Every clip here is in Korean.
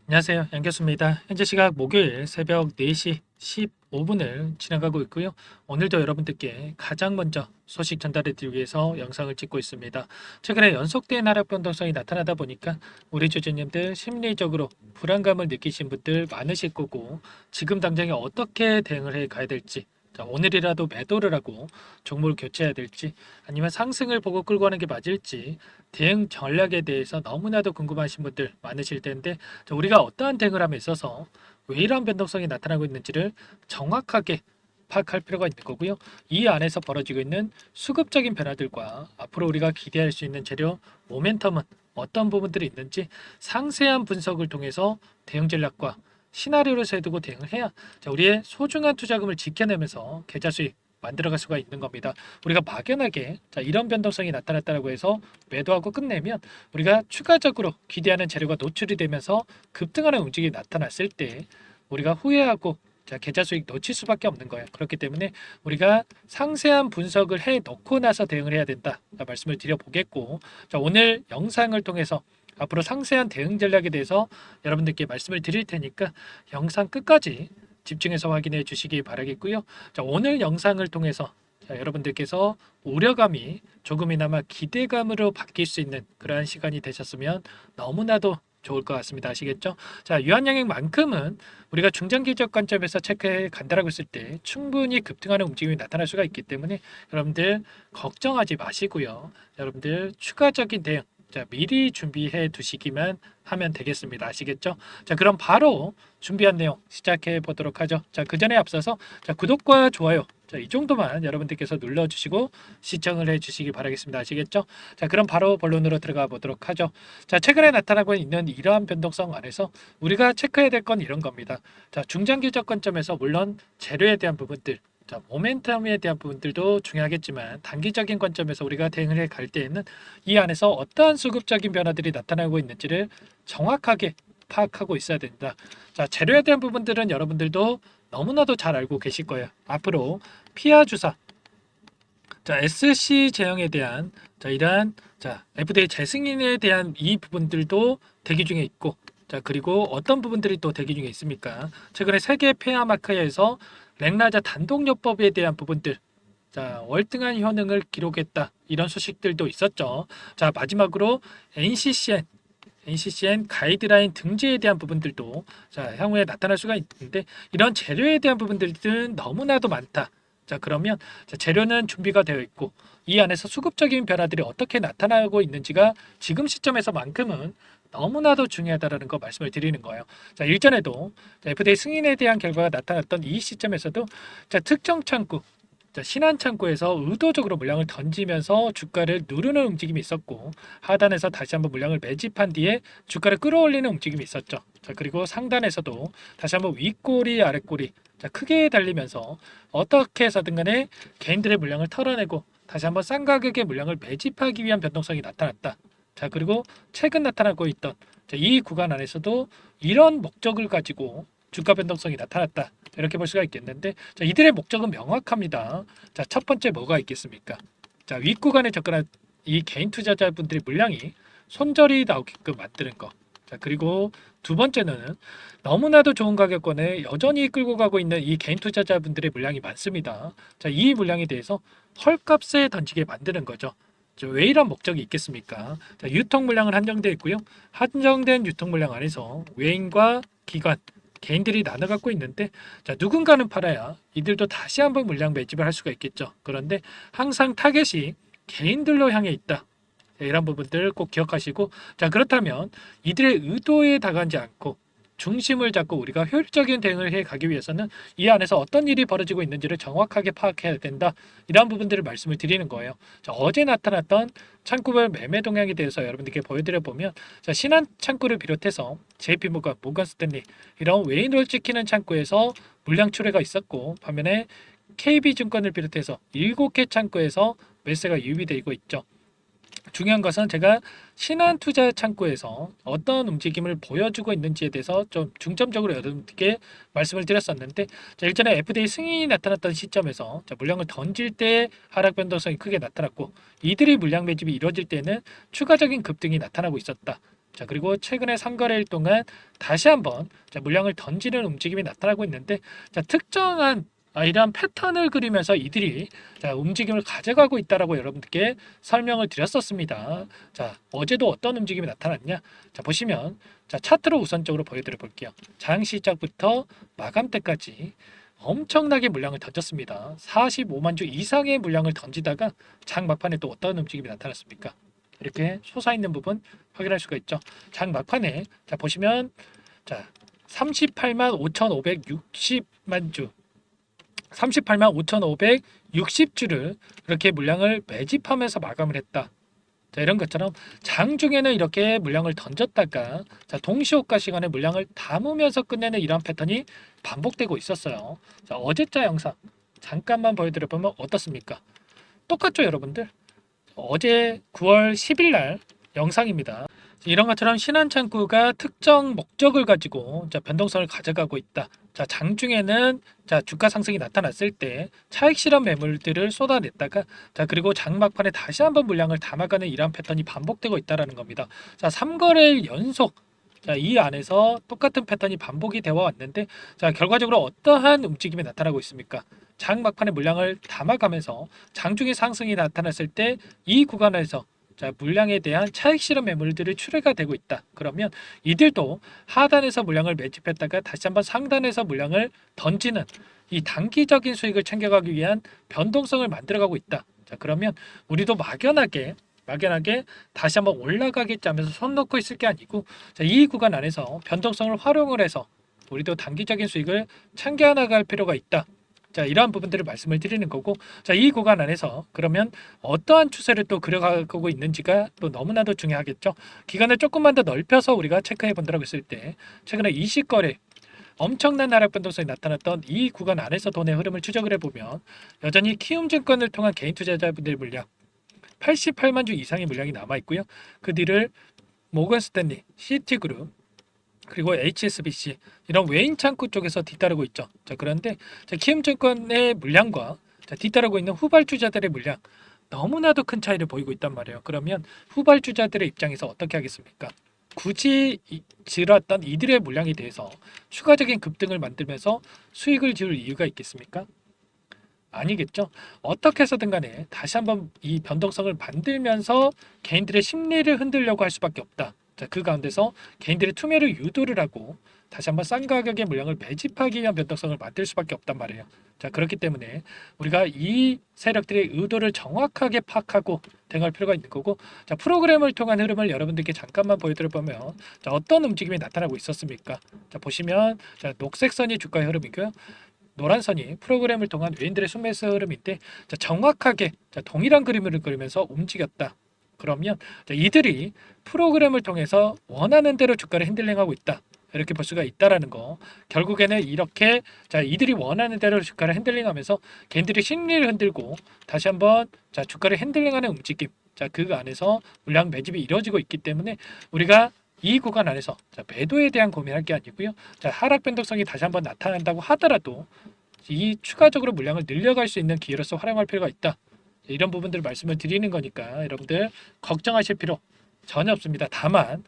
안녕하세요. 양교수입니다. 현재 시각 목요일 새벽 4시 15분을 지나가고 있고요. 오늘도 여러분들께 가장 먼저 소식 전달해 드리기 위해서 영상을 찍고 있습니다. 최근에 연속된 하락 변동성이 나타나다 보니까 우리 주주님들 심리적으로 불안감을 느끼신 분들 많으실 거고, 지금 당장에 어떻게 대응을 해 가야 될지, 자, 오늘이라도 매도를 하고 종목을 교체해야 될지, 아니면 상승을 보고 끌고 가는 게 맞을지 대응 전략에 대해서 너무나도 궁금하신 분들 많으실 텐데, 자, 우리가 어떠한 대응을 함에 있어서 왜 이러한 변동성이 나타나고 있는지를 정확하게 파악할 필요가 있는 거고요. 이 안에서 벌어지고 있는 수급적인 변화들과 앞으로 우리가 기대할 수 있는 재료 모멘텀은 어떤 부분들이 있는지 상세한 분석을 통해서 대응 전략과 시나리오를 세두고 대응을 해야, 자, 우리의 소중한 투자금을 지켜내면서 계좌 수익 만들어갈 수가 있는 겁니다. 우리가 막연하게 자, 이런 변동성이 나타났다고 해서 매도하고 끝내면 우리가 추가적으로 기대하는 재료가 노출이 되면서 급등하는 움직임이 나타났을 때 우리가 후회하고, 자, 계좌 수익 놓칠 수밖에 없는 거예요. 그렇기 때문에 우리가 상세한 분석을 해 놓고 나서 대응을 해야 된다, 말씀을 드려보겠고, 자, 오늘 영상을 통해서 앞으로 상세한 대응 전략에 대해서 여러분들께 말씀을 드릴 테니까 영상 끝까지 집중해서 확인해 주시기 바라겠고요. 자, 오늘 영상을 통해서, 자, 여러분들께서 우려감이 조금이나마 기대감으로 바뀔 수 있는 그러한 시간이 되셨으면 너무나도 좋을 것 같습니다. 아시겠죠? 자, 유한양행만큼은 우리가 중장기적 관점에서 체크해 간다라고 했을 때 충분히 급등하는 움직임이 나타날 수가 있기 때문에 여러분들 걱정하지 마시고요. 여러분들 추가적인 대응, 자, 미리 준비해 두시기만 하면 되겠습니다. 아시겠죠? 자, 그럼 바로 준비한 내용 시작해 보도록 하죠. 자, 그 전에 앞서서, 자, 구독과 좋아요, 자, 이 정도만 여러분들께서 눌러주시고 시청을 해주시기 바라겠습니다. 아시겠죠? 자, 그럼 바로 본론으로 들어가 보도록 하죠. 자, 최근에 나타나고 있는 이러한 변동성 안에서 우리가 체크해야 될 건 이런 겁니다. 자, 중장기적 관점에서 물론 재료에 대한 부분들, 자, 모멘텀에 대한 부분들도 중요하겠지만 단기적인 관점에서 우리가 대응을 해 갈 때에는 이 안에서 어떠한 수급적인 변화들이 나타나고 있는지를 정확하게 파악하고 있어야 된다. 자, 재료에 대한 부분들은 여러분들도 너무나도 잘 알고 계실 거예요. 앞으로 피아 주사, 자, SC 제형에 대한, 자, 이러한, 자, FDA 재승인에 대한 이 부분들도 대기 중에 있고, 자, 그리고 어떤 부분들이 또 대기 중에 있습니까? 최근에 세계 폐암 마크에서 렉나자 단독요법에 대한 부분들, 자, 월등한 효능을 기록했다, 이런 소식들도 있었죠. 자, 마지막으로 NCCN 가이드라인 등재에 대한 부분들도, 자, 향후에 나타날 수가 있는데, 이런 재료에 대한 부분들은 너무나도 많다. 자, 그러면, 자, 재료는 준비가 되어 있고 이 안에서 수급적인 변화들이 어떻게 나타나고 있는지가 지금 시점에서만큼은 너무나도 중요하다라는 거 말씀을 드리는 거예요. 자, 일전에도, 자, FDA 승인에 대한 결과가 나타났던 이 시점에서도, 자, 특정 창구, 자, 신한 창구에서 의도적으로 물량을 던지면서 주가를 누르는 움직임이 있었고, 하단에서 다시 한번 물량을 매집한 뒤에 주가를 끌어올리는 움직임이 있었죠. 자, 그리고 상단에서도 다시 한번 윗꼬리 아랫꼬리, 자, 크게 달리면서 어떻게 해서든 간에 개인들의 물량을 털어내고 다시 한번 싼 가격의 물량을 매집하기 위한 변동성이 나타났다. 자, 그리고 최근 나타나고 있던, 자, 이 구간 안에서도 이런 목적을 가지고 주가 변동성이 나타났다, 이렇게 볼 수가 있겠는데, 자, 이들의 목적은 명확합니다. 자, 첫 번째 뭐가 있겠습니까? 자, 윗구간에 접근한 이 개인 투자자분들의 물량이 손절이 나오게끔 만드는 거. 자, 그리고 두 번째는 너무나도 좋은 가격권에 여전히 끌고 가고 있는 이 개인 투자자분들의 물량이 많습니다. 자, 이 물량에 대해서 헐값에 던지게 만드는 거죠. 자, 왜 이런 목적이 있겠습니까? 자, 유통 물량은 한정되어 있고요. 한정된 유통 물량 안에서 외인과 기관, 개인들이 나눠 갖고 있는데, 자, 누군가는 팔아야 이들도 다시 한번 물량 매집을 할 수가 있겠죠. 그런데 항상 타겟이 개인들로 향해 있다. 자, 이런 부분들 꼭 기억하시고, 자, 그렇다면 이들의 의도에 다가가지 않고 중심을 잡고 우리가 효율적인 대응을 해 가기 위해서는 이 안에서 어떤 일이 벌어지고 있는지를 정확하게 파악해야 된다. 이러한 부분들을 말씀을 드리는 거예요. 자, 어제 나타났던 창구별 매매 동향에 대해서 여러분들께 보여드려 보면, 자, 신한 창구를 비롯해서 JP모건, 모건스탠리 이런 외인을 찍히는 창구에서 물량 출회가 있었고, 반면에 KB증권을 비롯해서 7개 창구에서 매수가 유입되고 있죠. 중요한 것은 제가 신한 투자 창구에서 어떤 움직임을 보여주고 있는지에 대해서 좀 중점적으로 여러분께 말씀을 드렸었는데, 자, 일전에 FDA 승인이 나타났던 시점에서, 자, 물량을 던질 때 하락 변동성이 크게 나타났고 이들이 물량 매집이 이루어질 때는 추가적인 급등이 나타나고 있었다. 자, 그리고 최근에 3거래일 동안 다시 한번 자, 물량을 던지는 움직임이 나타나고 있는데 자, 특정한 이러한 패턴을 그리면서 이들이 자, 움직임을 가져가고 있다라고 여러분들께 설명을 드렸었습니다. 자, 어제도 어떤 움직임이 나타났냐? 자, 보시면 자, 차트로 우선적으로 보여드려 볼게요. 장 시작부터 마감 때까지 엄청나게 물량을 던졌습니다. 45만 주 이상의 물량을 던지다가 장 막판에 또 어떤 움직임이 나타났습니까? 이렇게 솟아있는 부분 확인할 수가 있죠. 장 막판에 자 보시면 자 38만 5,560만 주 38만 5,560주를 이렇게 물량을 매집하면서 마감을 했다. 자, 이런 것처럼 장중에는 이렇게 물량을 던졌다가 자, 동시호가 시간에 물량을 담으면서 끝내는 이런 패턴이 반복되고 있었어요. 자, 어제자 영상 잠깐만 보여드려 보면 어떻습니까? 똑같죠, 여러분들? 어제 9월 10일 날 영상입니다. 이런 것처럼 신한창구가 특정 목적을 가지고 자, 변동성을 가져가고 있다. 자, 장중에는 자, 주가 상승이 나타났을 때 차익 실현 매물들을 쏟아냈다가 자, 그리고 장 막판에 다시 한번 물량을 담아가는 이러한 패턴이 반복되고 있다라는 겁니다. 자, 3거래일 연속 자, 이 안에서 똑같은 패턴이 반복이 되어 왔는데 자, 결과적으로 어떠한 움직임이 나타나고 있습니까? 장 막판에 물량을 담아가면서 장중에 상승이 나타났을 때 이 구간에서 자, 물량에 대한 차익 실현 매물들이 출회가 되고 있다. 그러면 이들도 하단에서 물량을 매집했다가 다시 한번 상단에서 물량을 던지는 이 단기적인 수익을 챙겨가기 위한 변동성을 만들어가고 있다. 자, 그러면 우리도 막연하게 다시 한번 올라가겠지 하면서 손 놓고 있을 게 아니고 자, 이 구간 안에서 변동성을 활용을 해서 우리도 단기적인 수익을 챙겨 나갈 필요가 있다. 자, 이러한 부분들을 말씀을 드리는 거고 자, 이 구간 안에서 그러면 어떠한 추세를 또 그려가고 있는지가 또 너무나도 중요하겠죠. 기간을 조금만 더 넓혀서 우리가 체크해 본다고 했을 때 최근에 20거래 엄청난 하락 변동성이 나타났던 이 구간 안에서 돈의 흐름을 추적을 해보면 여전히 키움증권을 통한 개인 투자자분들의 물량 88만 주 이상의 물량이 남아 있고요. 그 뒤를 모건스탠리, 시티그룹 그리고 HSBC 이런 외인 창구 쪽에서 뒤따르고 있죠. 자, 그런데 자, 키움증권의 물량과 자, 뒤따르고 있는 후발주자들의 물량 너무나도 큰 차이를 보이고 있단 말이에요. 그러면 후발주자들의 입장에서 어떻게 하겠습니까? 굳이 지었던 이들의 물량에 대해서 추가적인 급등을 만들면서 수익을 지을 이유가 있겠습니까? 아니겠죠. 어떻게 해서든 간에 다시 한번 이 변동성을 만들면서 개인들의 심리를 흔들려고 할 수밖에 없다. 자, 그 가운데서 개인들의 투매를 유도를 하고 다시 한번 싼 가격의 물량을 매집하기 위한 변동성을 만들 수밖에 없단 말이에요. 자, 그렇기 때문에 우리가 이 세력들의 의도를 정확하게 파악하고 대응할 필요가 있는 거고 자, 프로그램을 통한 흐름을 여러분들께 잠깐만 보여드려 보면 자, 어떤 움직임이 나타나고 있었습니까? 자, 보시면 자, 녹색 선이 주가의 흐름이고요. 노란 선이 프로그램을 통한 외인들의 순매수 흐름인데 자, 정확하게 자, 동일한 그림을 그리면서 움직였다. 그러면 자, 이들이 프로그램을 통해서 원하는 대로 주가를 핸들링하고 있다. 이렇게 볼 수가 있다라는 거. 결국에는 이렇게 자, 이들이 원하는 대로 주가를 핸들링하면서 개인들이 심리를 흔들고 다시 한번 자, 주가를 핸들링하는 움직임. 자, 그 안에서 물량 매집이 이루어지고 있기 때문에 우리가 이 구간 안에서 자, 매도에 대한 고민할 게 아니고요. 자, 하락 변동성이 다시 한번 나타난다고 하더라도 이 추가적으로 물량을 늘려갈 수 있는 기회로서 활용할 필요가 있다. 이런 부분들을 말씀을 드리는 거니까 여러분들 걱정하실 필요 전혀 없습니다. 다만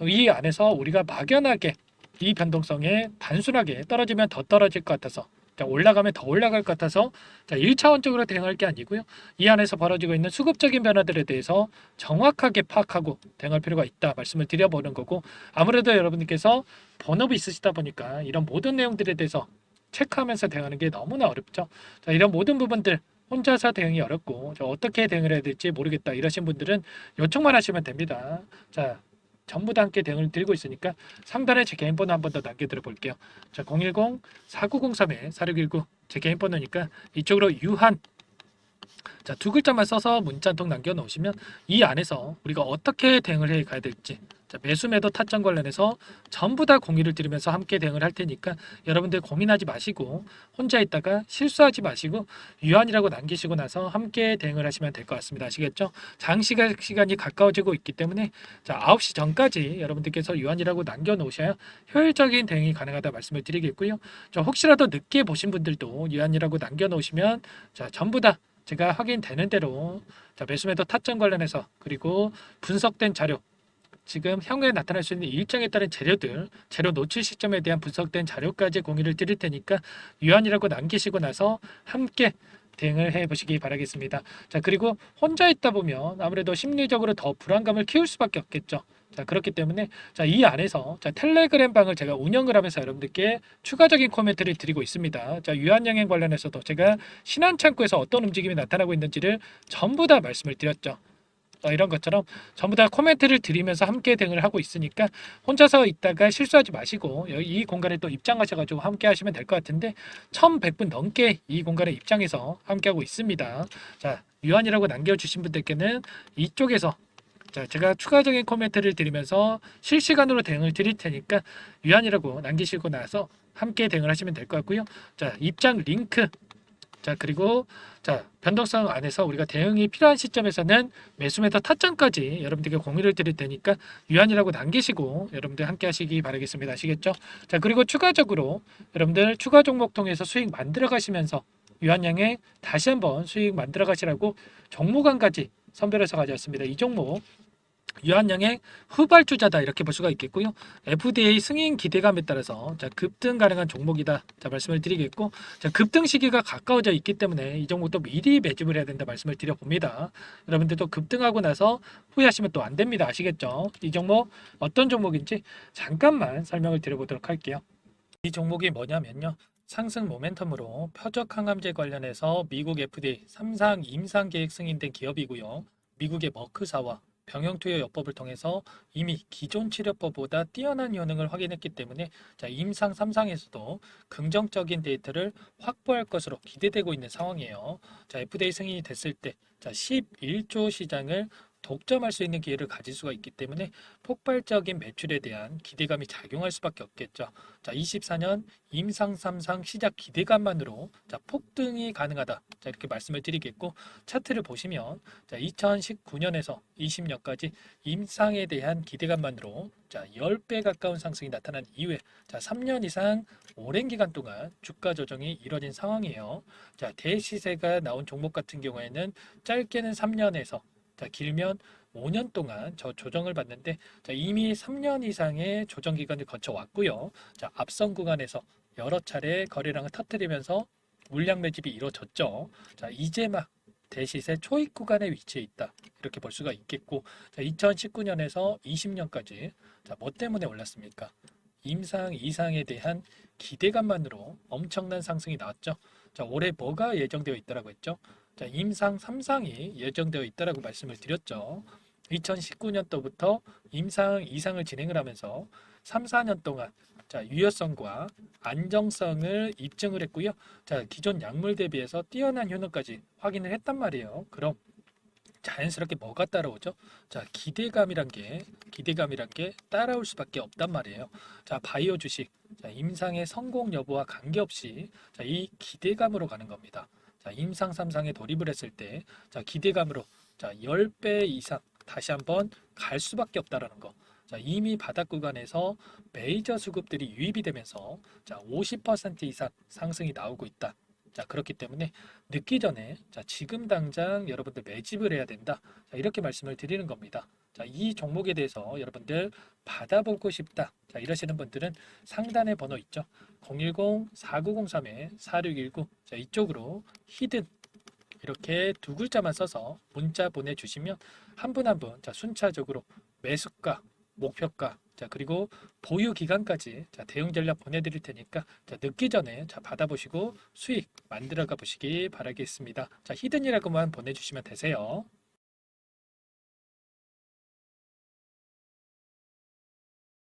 이 안에서 우리가 막연하게 이 변동성에 단순하게 떨어지면 더 떨어질 것 같아서 자, 올라가면 더 올라갈 것 같아서 자, 1차원적으로 대응할 게 아니고요. 이 안에서 벌어지고 있는 수급적인 변화들에 대해서 정확하게 파악하고 대응할 필요가 있다 말씀을 드려보는 거고 아무래도 여러분들께서 본업이 있으시다 보니까 이런 모든 내용들에 대해서 체크하면서 대응하는 게 너무나 어렵죠. 자, 이런 모든 부분들 혼자서 대응이 어렵고 어떻게 대응을 해야 될지 모르겠다 이러신 분들은 요청만 하시면 됩니다. 자, 전부 다 함께 대응을 드리고 있으니까 상단에 제 개인 번호 한 번 더 남겨드려 볼게요. 자, 010-4903-4619 제 개인 번호니까 이쪽으로 유한 자, 두 글자만 써서 문자 한 통 남겨놓으시면 이 안에서 우리가 어떻게 대응을 해 가야 될지 자, 매수 매도 타점 관련해서 전부 다 공유를 드리면서 함께 대응을 할 테니까 여러분들 고민하지 마시고 혼자 있다가 실수하지 마시고 유한이라고 남기시고 나서 함께 대응을 하시면 될 것 같습니다. 아시겠죠? 장시간 시간이 가까워지고 있기 때문에 자, 9시 전까지 여러분들께서 유한이라고 남겨놓으셔야 효율적인 대응이 가능하다 말씀을 드리겠고요. 자, 혹시라도 늦게 보신 분들도 유한이라고 남겨놓으시면 자, 전부 다 제가 확인되는 대로 자, 매수 매도 타점 관련해서 그리고 분석된 자료 지금 향후에 나타날 수 있는 일정에 따른 재료들, 재료 노출 시점에 대한 분석된 자료까지 공유를 드릴 테니까 유한이라고 남기시고 나서 함께 대응을 해 보시기 바라겠습니다. 자, 그리고 혼자 있다 보면 아무래도 심리적으로 더 불안감을 키울 수밖에 없겠죠. 자, 그렇기 때문에 자, 이 안에서 자, 텔레그램 방을 제가 운영을 하면서 여러분들께 추가적인 코멘트를 드리고 있습니다. 자, 유한양행 관련해서도 제가 신한창구에서 어떤 움직임이 나타나고 있는지를 전부 다 말씀을 드렸죠. 이런 것처럼 전부 다 코멘트를 드리면서 함께 대응을 하고 있으니까 혼자서 있다가 실수하지 마시고 이 공간에 또 입장하셔가지고 함께 하시면 될 것 같은데 1100분 넘게 이 공간에 입장해서 함께 하고 있습니다. 자, 유한이라고 남겨주신 분들께는 이쪽에서 자, 제가 추가적인 코멘트를 드리면서 실시간으로 대응을 드릴 테니까 유한이라고 남기시고 나서 함께 대응을 하시면 될 것 같고요. 자, 입장 링크 자, 그리고 자, 변동성 안에서 우리가 대응이 필요한 시점에서는 매수매도 타점까지 여러분들께 공유를 드릴 테니까 유한이라고 남기시고 여러분들 함께 하시기 바라겠습니다. 아시겠죠? 자, 그리고 추가적으로 여러분들 추가 종목 통해서 수익 만들어 가시면서 유한양에 다시 한번 수익 만들어 가시라고 종목안까지 선별해서 가져왔습니다. 이 종목 유한양의 후발주자다 이렇게 볼 수가 있겠고요. FDA 승인 기대감에 따라서 자, 급등 가능한 종목이다. 자, 말씀을 드리겠고, 자, 급등 시기가 가까워져 있기 때문에 이 종목도 미리 매집을 해야 된다 말씀을 드려봅니다. 여러분들도 급등하고 나서 후회하시면 또 안 됩니다. 아시겠죠? 이 종목 어떤 종목인지 잠깐만 설명을 드려보도록 할게요. 이 종목이 뭐냐면요. 상승 모멘텀으로 표적 항암제 관련해서 미국 FDA 3상 임상 계획 승인된 기업이고요. 미국의 머크사와 병용투여 요법을 통해서 이미 기존 치료법보다 뛰어난 효능을 확인했기 때문에 자, 임상 3상에서도 긍정적인 데이터를 확보할 것으로 기대되고 있는 상황이에요. 자, FDA 승인이 됐을 때 자, 11조 시장을 독점할 수 있는 기회를 가질 수가 있기 때문에 폭발적인 매출에 대한 기대감이 작용할 수밖에 없겠죠. 자, 24년 임상 3상 시작 기대감만으로 자, 폭등이 가능하다. 자, 이렇게 말씀을 드리겠고 차트를 보시면 자, 2019년에서 20년까지 임상에 대한 기대감만으로 자, 10배 가까운 상승이 나타난 이후에 자, 3년 이상 오랜 기간 동안 주가 조정이 이뤄진 상황이에요. 자, 대시세가 나온 종목 같은 경우에는 짧게는 3년에서 자, 길면 5년 동안 저 조정을 받는데 자, 이미 3년 이상의 조정 기간을 거쳐 왔고요. 자, 앞선 구간에서 여러 차례 거래량을 터뜨리면서 물량 매집이 이루어졌죠. 자, 이제 막 대시세 초입 구간에 위치해 있다. 이렇게 볼 수가 있겠고, 자, 2019년에서 20년까지 자, 뭐 때문에 올랐습니까? 임상 이상에 대한 기대감만으로 엄청난 상승이 나왔죠. 자, 올해 뭐가 예정되어 있다라고 했죠? 자, 임상 3상이 예정되어 있다라고 말씀을 드렸죠. 2019년도부터 임상 2상을 진행을 하면서 3, 4년 동안 자, 유효성과 안정성을 입증을 했고요. 자, 기존 약물 대비해서 뛰어난 효능까지 확인을 했단 말이에요. 그럼 자연스럽게 뭐가 따라오죠? 자, 기대감이란 게 따라올 수밖에 없단 말이에요. 자, 바이오 주식, 자, 임상의 성공 여부와 관계없이 자, 이 기대감으로 가는 겁니다. 자, 임상 3상에 돌입을 했을 때, 자, 기대감으로 자, 10배 이상 다시 한번 갈 수밖에 없다라는 거. 자, 이미 바닥 구간에서 메이저 수급들이 유입이 되면서 자, 50% 이상 상승이 나오고 있다. 자, 그렇기 때문에 늦기 전에 자, 지금 당장 여러분들 매집을 해야 된다. 자, 이렇게 말씀을 드리는 겁니다. 자, 이 종목에 대해서 여러분들 받아보고 싶다. 자, 이러시는 분들은 상단에 번호 있죠. 010-4903-4619. 자, 이쪽으로 히든 이렇게 두 글자만 써서 문자 보내주시면 한 분 한 분 자, 순차적으로 매수가, 목표가, 자, 그리고 보유 기간까지 자, 대응 전략 보내드릴 테니까 자, 늦기 전에 자, 받아보시고 수익 만들어가 보시기 바라겠습니다. 자, 히든이라고만 보내주시면 되세요.